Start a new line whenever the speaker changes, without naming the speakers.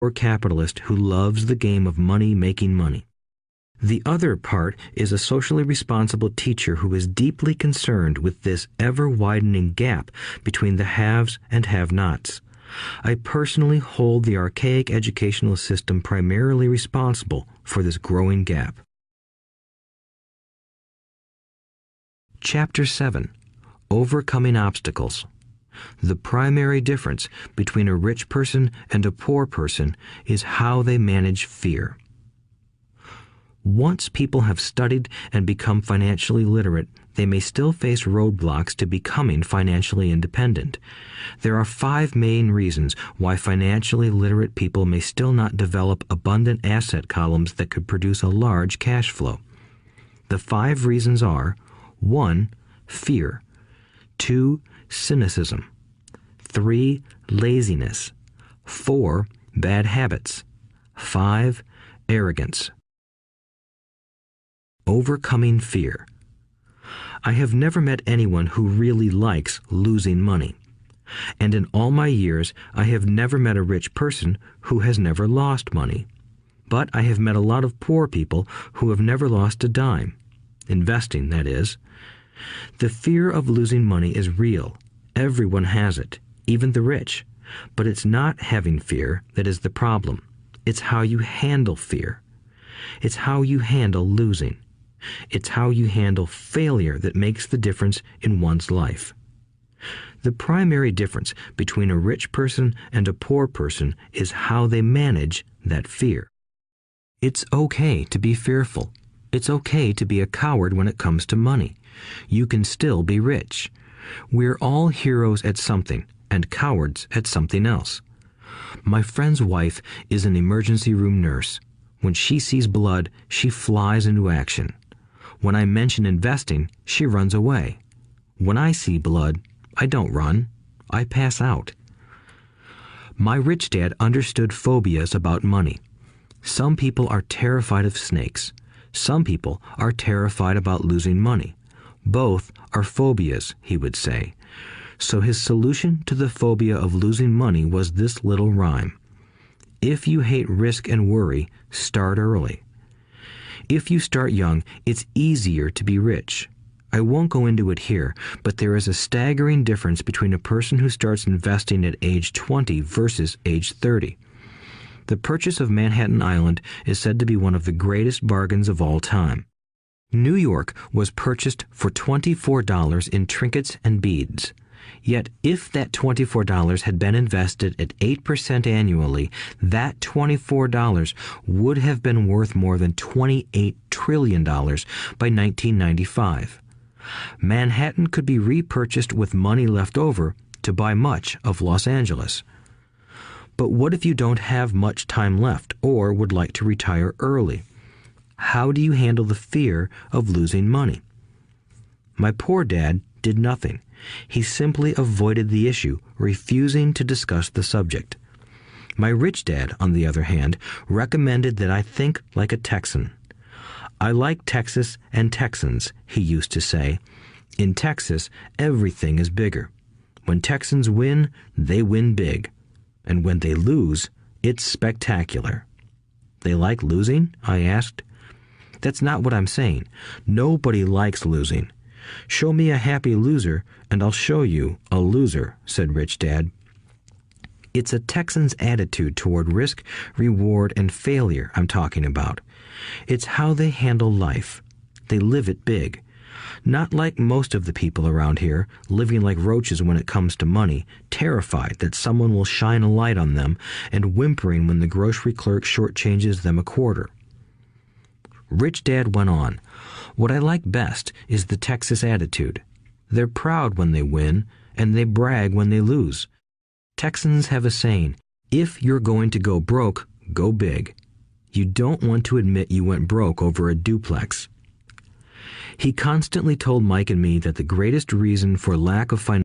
or capitalist who loves the game of money making money. The other part is a socially responsible teacher who is deeply concerned with this ever-widening gap between the haves and have-nots. I personally hold the archaic educational system primarily responsible for this growing gap. Chapter 7. Overcoming Obstacles. The primary difference between a rich person and a poor person is how they manage fear. Once people have studied and become financially literate, they may still face roadblocks to becoming financially independent. There are 5 main reasons why financially literate people may still not develop abundant asset columns that could produce a large cash flow. The 5 reasons are: 1. Fear. 2. Cynicism. 3. Laziness. 4. Bad habits. 5. Arrogance. Overcoming fear. I have never met anyone who really likes losing money. And in all my years, I have never met a rich person who has never lost money. But I have met a lot of poor people who have never lost a dime. Investing, that is. The fear of losing money is real. Everyone has it, even the rich. But it's not having fear that is the problem. It's how you handle fear. It's how you handle losing. It's how you handle failure that makes the difference in one's life. The primary difference between a rich person and a poor person is how they manage that fear. It's okay to be fearful. It's okay to be a coward when it comes to money. You can still be rich. We're all heroes at something and cowards at something else. My friend's wife is an emergency room nurse. When she sees blood, she flies into action. When I mention investing, she runs away. When I see blood, I don't run. I pass out. My rich dad understood phobias about money. Some people are terrified of snakes. Some people are terrified about losing money. Both are phobias, he would say. So his solution to the phobia of losing money was this little rhyme: if you hate risk and worry, start early. If you start young, it's easier to be rich. I won't go into it here, but there is a staggering difference between a person who starts investing at age 20 versus age 30. The purchase of Manhattan Island is said to be one of the greatest bargains of all time. New York was purchased for $24 in trinkets and beads. Yet if that $24 had been invested at 8% annually, that $24 would have been worth more than $28 trillion by 1995. Manhattan could be repurchased with money left over to buy much of Los Angeles. But what if you don't have much time left or would like to retire early? How do you handle the fear of losing money? My poor dad did nothing. He simply avoided the issue, refusing to discuss the subject. My rich dad, on the other hand, recommended that I think like a Texan. I like Texas and Texans, he used to say. In Texas, everything is bigger. When Texans win, they win big. And when they lose, it's spectacular. They like losing? I asked. That's not what I'm saying. Nobody likes losing. Show me a happy loser, and I'll show you a loser, said Rich Dad. It's a Texan's attitude toward risk, reward, and failure I'm talking about. It's how they handle life. They live it big. Not like most of the people around here, living like roaches when it comes to money, terrified that someone will shine a light on them, and whimpering when the grocery clerk shortchanges them a quarter. Rich Dad went on, "What I like best is the Texas attitude. They're proud when they win, and they brag when they lose. Texans have a saying, if you're going to go broke, go big. You don't want to admit you went broke over a duplex." He constantly told Mike and me that the greatest reason for lack of financial